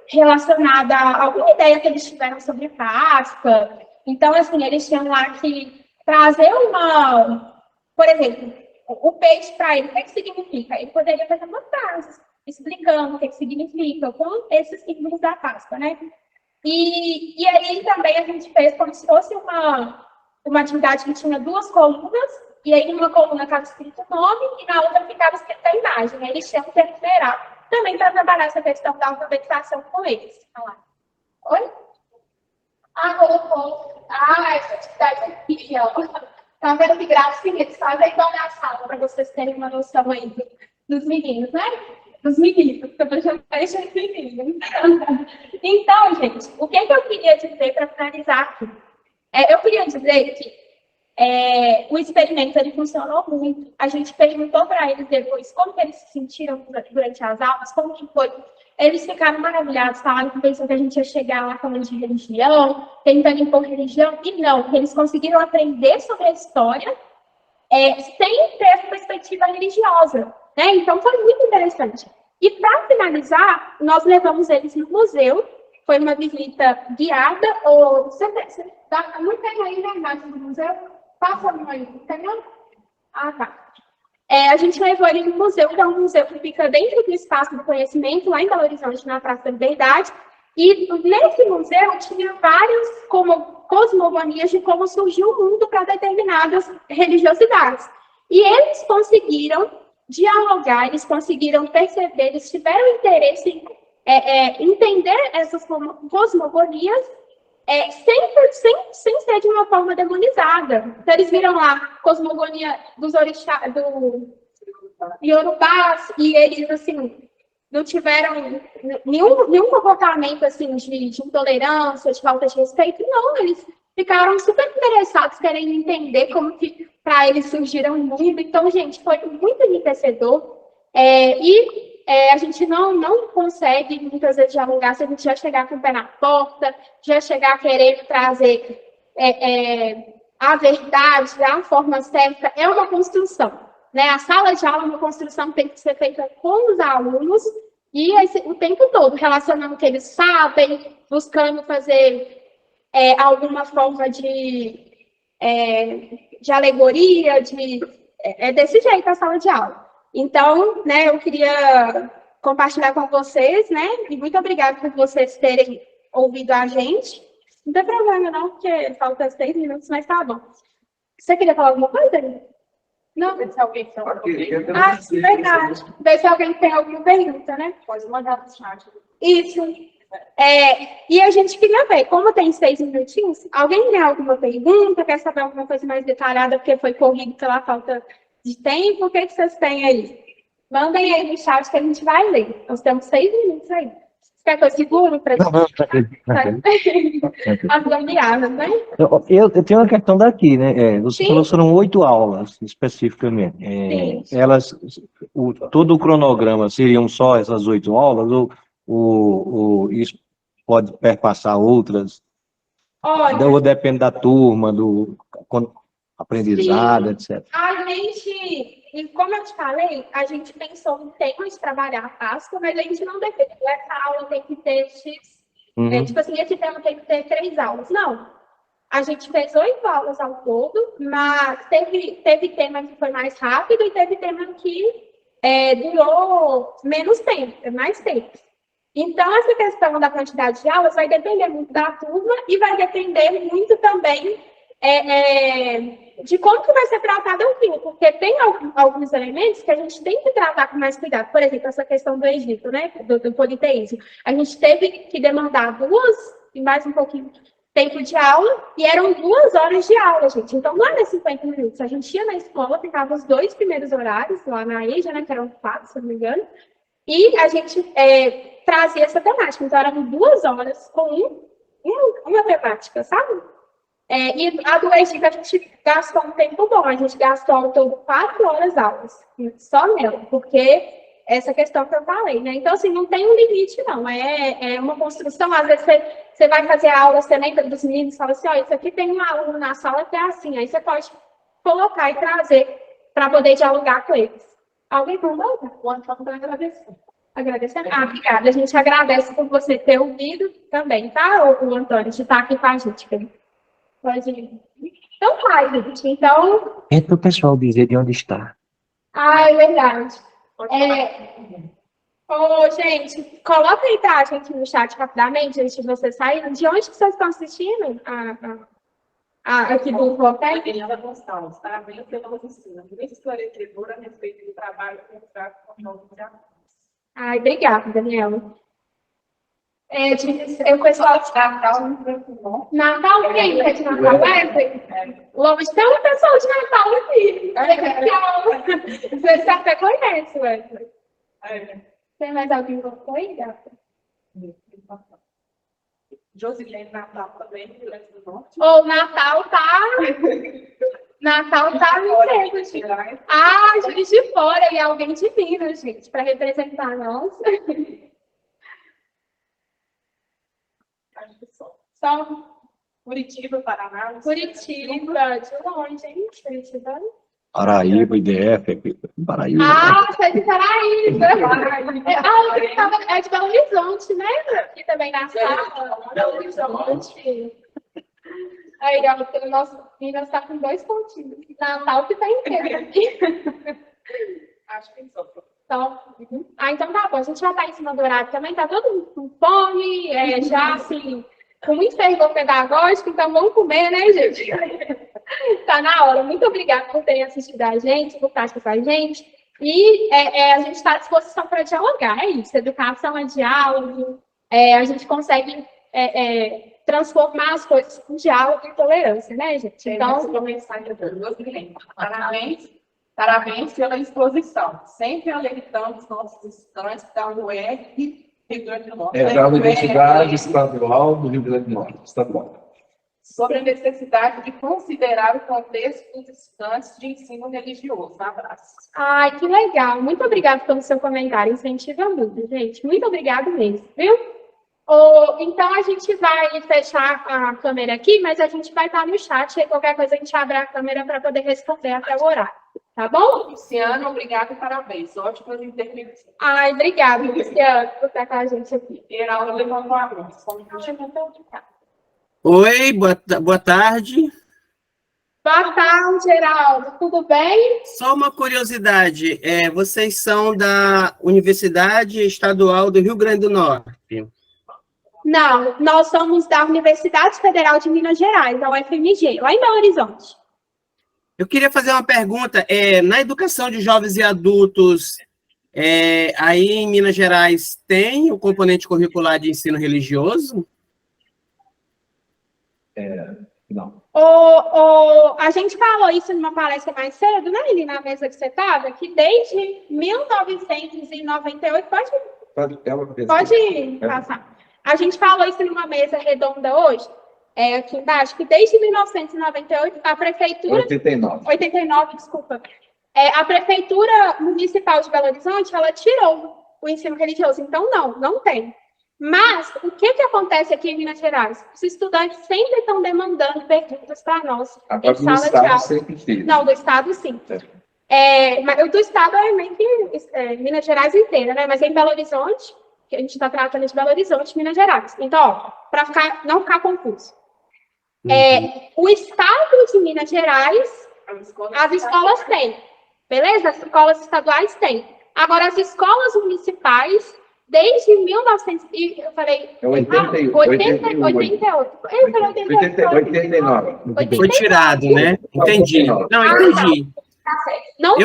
Speaker 2: relacionada a alguma ideia que eles tiveram sobre Páscoa. Então, assim, eles tinham lá que trazer por exemplo, o peixe para ele, o que significa? Ele poderia fazer uma frase explicando o que significa, com esses símbolos da Páscoa, né? E aí também a gente fez como se fosse uma atividade que tinha 2 colunas, e aí numa coluna estava escrito o nome e na outra ficava escrita a imagem. Aí eles tinham que enumerar também para trabalhar essa questão da alfabetização com eles. Oi? Colocou. Essa atividade aqui, ó. Tá vendo que gracinha eles fazem então na sala, para vocês terem uma noção aí dos meninos, né? Dos meninos, que eu tô chamando de meninos. Então, gente, o que eu queria dizer para finalizar aqui? Eu queria dizer que o experimento ele funcionou muito. A gente perguntou para eles depois como que eles se sentiram durante as aulas, como que foi. Eles ficaram maravilhados, falaram que pensam que a gente ia chegar lá falando de religião, tentando impor religião, e não, que eles conseguiram aprender sobre a história sem ter essa perspectiva religiosa, né? Então foi muito interessante. E para finalizar, nós levamos eles no museu. Foi uma visita guiada, ou você não tem aí na imagem do museu? Passa a mãe, entendeu? Ah, tá. A gente levou ele no museu, que é um museu que fica dentro do espaço do conhecimento, lá em Belo Horizonte, na Praça da Liberdade. E nesse museu tinha várias cosmogonias de como surgiu o mundo para determinadas religiosidades. E eles conseguiram dialogar, eles conseguiram perceber, eles tiveram interesse em entender essas cosmogonias sem ser de uma forma demonizada. Então, eles viram lá a cosmogonia dos orixás, do Yorubás, e eles, assim, não tiveram nenhum comportamento, assim, de intolerância, de falta de respeito. Não, eles ficaram super interessados, querendo entender como que para eles surgiram o mundo. Então, gente, foi muito enriquecedor. A gente não consegue, muitas vezes, dialogar se a gente já chegar com o pé na porta, já chegar querendo trazer a verdade, a forma certa. É uma construção, né? A sala de aula é uma construção que tem que ser feita com os alunos e o tempo todo, relacionando o que eles sabem, buscando fazer alguma forma de alegoria, desse jeito a sala de aula. Então, né, eu queria compartilhar com vocês, né, e muito obrigada por vocês terem ouvido a gente. Não tem problema, não, porque falta 6 minutos, mas tá bom. Você queria falar alguma coisa? Não? Ver se alguém tem alguma pergunta. Verdade. Ver se alguém tem alguma pergunta, né? Pode mandar no chat. Isso. E a gente queria ver, como tem 6 minutinhos, alguém tem alguma pergunta, quer saber alguma coisa mais detalhada, porque foi corrido pela falta de tempo? O que vocês têm aí? Mandem aí no chat que a gente vai ler. Nós temos 6 minutos aí. Você quer que eu seguro para gente? As gambiarras, né?
Speaker 4: Eu tenho uma questão daqui, né? Você falou que foram 8 aulas, especificamente. Todo o cronograma seriam só essas 8 aulas, ou isso pode perpassar outras?
Speaker 2: Olha,
Speaker 4: Ou depende da turma, do aprendizado, etc.
Speaker 2: A gente, como eu te falei, a gente pensou em temas de trabalhar a Páscoa, mas a gente não definiu. Essa aula tem que ter X. Tipo assim, esse tema tem que ter 3 aulas. Não. A gente fez 8 aulas ao todo, mas teve tema que foi mais rápido e teve tema que durou menos tempo, mais tempo. Então, essa questão da quantidade de aulas vai depender muito da turma e vai depender muito também de como que vai ser tratado o fim, porque tem alguns elementos que a gente tem que tratar com mais cuidado. Por exemplo, essa questão do Egito, né, do politeísmo. A gente teve que demandar 2 e mais um pouquinho tempo de aula, e eram 2 horas de aula, gente. Então, não era 50 minutos. A gente ia na escola, ficava os 2 primeiros horários, lá na EJA, né, que eram 4, se não me engano, e a gente trazia essa temática. Então, eram 2 horas com uma temática, sabe? E a do Egito, a gente gastou um tempo bom. A gente gastou ao todo 4 horas aulas, só nela, porque essa questão que eu falei, né? Então, assim, não tem um limite, não. É uma construção. Às vezes, você vai fazer a aula, você lembra dos meninos e fala assim, ó, isso aqui tem um aluno na sala que é assim. Aí você pode colocar e trazer para poder dialogar com eles. Alguém mandou? O Antônio vai agradecer. Agradecendo? Obrigada. A gente agradece por você ter ouvido também, tá, o Antônio, de estar aqui com a gente. Pode ir. Então, faz, gente. Então...
Speaker 4: É para o pessoal dizer de onde está.
Speaker 2: É verdade. Gente, coloca aí pra gente no chat rapidamente, antes de vocês saírem. De onde que vocês estão assistindo? Aqui do hotel?
Speaker 1: Daniela Gonçalves, parabéns pela oficina. Muito esclarecedora a respeito do trabalho contrato com novos alunos.
Speaker 2: Obrigada, Daniela. O pessoal de Natal, quem é de Natal? Longe tem um pessoal de Natal aqui. Você até conhece, Wesley. Tem mais alguém que foi, gata?
Speaker 1: Josilene Natal também, Rio Grande do Norte.
Speaker 2: Ou Natal tá me
Speaker 1: Minas Gerais.
Speaker 2: Ah, Juiz de Fora e alguém de Minas, gente, para representar nós.
Speaker 1: Acho que só.
Speaker 2: Só
Speaker 1: Curitiba, Paraná.
Speaker 2: Curitiba, de longe, hein? Curitiba.
Speaker 4: Paraíba, IDF, Paraíba.
Speaker 2: Ah, você é de Paraíba. É de Belo Horizonte, né? Aqui também na sala. Belo Horizonte. Aí, ó, o nosso Minas está com 2 pontinhos. Natal que está inteiro aqui.
Speaker 1: Acho que só.
Speaker 2: Então, então tá bom, a gente já está em cima do horário também, tá todo mundo com fome, já assim, com muito fervor pedagógico, então vamos comer, né, gente? Tá na hora. Muito obrigada por terem assistido a gente, por estar aqui com a gente. E a gente está à disposição para dialogar, é isso. Educação é diálogo, a gente consegue transformar as coisas com diálogo e tolerância, né, gente?
Speaker 1: Então, parabéns pela exposição. Sempre alertando os nossos estudantes da UER e Rio Grande do Norte.
Speaker 3: Da Universidade Estadual do Rio Grande do Norte. Estadual.
Speaker 1: Sobre a necessidade de considerar o contexto dos estudantes de ensino religioso. Abraço.
Speaker 2: Ai, que legal. Muito obrigada pelo seu comentário. Incentiva muito, gente. Muito obrigada mesmo, viu? Então, a gente vai fechar a câmera aqui, mas a gente vai estar no chat. E qualquer coisa, a gente abre a câmera para poder responder até o horário. Tá bom?
Speaker 1: Luciano, obrigada e parabéns. Ótimas intervenções.
Speaker 2: Ai, obrigada, Luciano, por estar com a gente aqui.
Speaker 1: Geraldo levantou a mão.
Speaker 5: Oi, boa tarde.
Speaker 2: Boa tarde, Geraldo. Tudo bem?
Speaker 5: Só uma curiosidade, vocês são da Universidade Estadual do Rio Grande do Norte?
Speaker 2: Não, nós somos da Universidade Federal de Minas Gerais, a UFMG, lá em Belo Horizonte.
Speaker 5: Eu queria fazer uma pergunta. Na educação de jovens e adultos, aí em Minas Gerais, tem o componente curricular de ensino religioso?
Speaker 3: Não.
Speaker 2: A gente falou isso numa palestra mais cedo, né, ali na mesa que você estava, que desde 1998, pode passar. A gente falou isso numa mesa redonda hoje, aqui embaixo, que desde 1998, a prefeitura... 89, desculpa. A prefeitura municipal de Belo Horizonte, ela tirou o ensino religioso. Então, não tem. Mas, o que acontece aqui em Minas Gerais? Os estudantes sempre estão demandando perguntas para nós.
Speaker 3: Agora, do Estado sempre fez.
Speaker 2: Não, do Estado, sim. Mas do Estado é meio que Minas Gerais inteira, né? Mas em Belo Horizonte, que a gente está tratando de Belo Horizonte, Minas Gerais. Então, para não ficar confuso. O Estado de Minas Gerais, as escolas têm. Beleza? As escolas estaduais têm. Agora, as escolas municipais... Desde 1900, eu falei...
Speaker 3: 88.
Speaker 2: Eu falei
Speaker 3: 89.
Speaker 5: Foi tirado, né? Entendi. Não,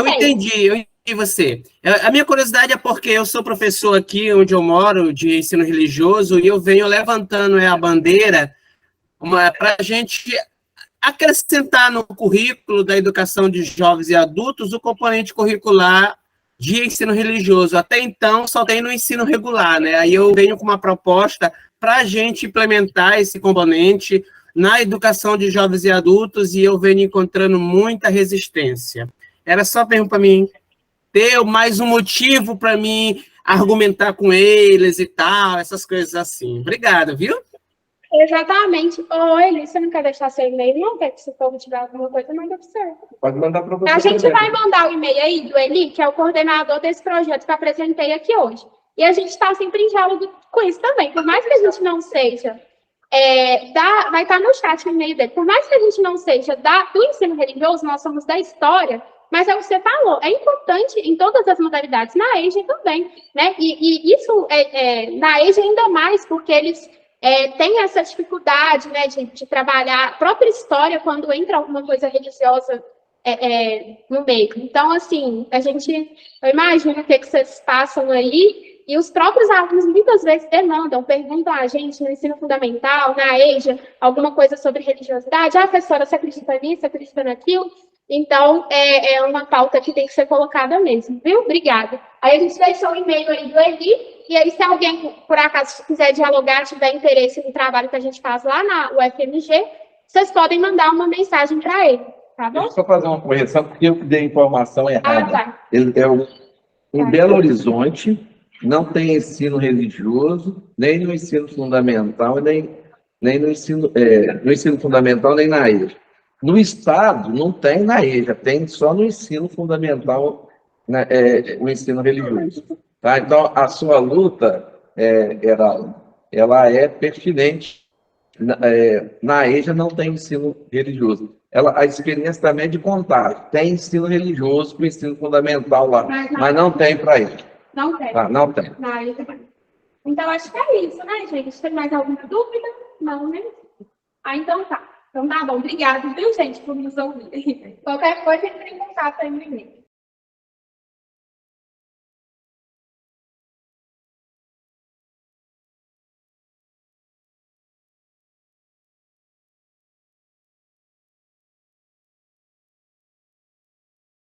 Speaker 5: entendi. Eu entendi você. A minha curiosidade é porque eu sou professor aqui onde eu moro, de ensino religioso, e eu venho levantando a bandeira para a gente acrescentar no currículo da educação de jovens e adultos o componente curricular de ensino religioso. Até então, só tem no ensino regular, né? Aí eu venho com uma proposta para a gente implementar esse componente na educação de jovens e adultos, e eu venho encontrando muita resistência. Era só para mim ter mais um motivo para mim argumentar com eles e tal, essas coisas assim. Obrigado, viu?
Speaker 2: Exatamente. Eli, você não quer deixar seu e-mail? Não quer que se o povo tiver alguma coisa, manda para você.
Speaker 3: Pode mandar para você.
Speaker 2: A gente vai mandar o e-mail aí do Eli, que é o coordenador desse projeto que eu apresentei aqui hoje. E a gente está sempre em diálogo com isso também. Por mais que a gente não seja... vai estar no chat o e-mail dele. Por mais que a gente não seja do ensino religioso, nós somos da história, mas é o que você falou, é importante em todas as modalidades, na EJA também, né? E isso, na EJA ainda mais, porque eles... tem essa dificuldade, né, de trabalhar a própria história quando entra alguma coisa religiosa no meio. Então, assim, eu imagino o que vocês passam aí, e os próprios alunos muitas vezes perguntam a gente no ensino fundamental, na EJA, alguma coisa sobre religiosidade. Professora, você acredita nisso, você acredita naquilo? Então, é uma pauta que tem que ser colocada mesmo, viu? Obrigada. Aí a gente deixou o e-mail aí do Eli, e aí se alguém, por acaso, quiser dialogar, tiver interesse no trabalho que a gente faz lá na UFMG, vocês podem mandar uma mensagem para ele, tá bom?
Speaker 3: Deixa eu só fazer uma correção, porque eu dei a informação errada.
Speaker 2: Tá.
Speaker 3: Em Belo Horizonte, não tem ensino religioso, nem no ensino fundamental, nem no ensino fundamental, nem na EJA. No Estado, não tem na EJA, tem só no ensino fundamental, o ensino religioso. Tá? Então, a sua luta, ela é pertinente. Na EJA não tem ensino religioso. A experiência também é de Contagem. Tem ensino religioso para o ensino fundamental lá, mas não tem para EJA.
Speaker 2: Não tem.
Speaker 3: Ah, não tem.
Speaker 2: Então, acho que é isso, né, gente? Tem mais alguma dúvida? Não, né? Então tá. Então tá bom. Obrigada, viu, gente, por nos ouvir. Qualquer coisa, entre em contato aí no e-mail.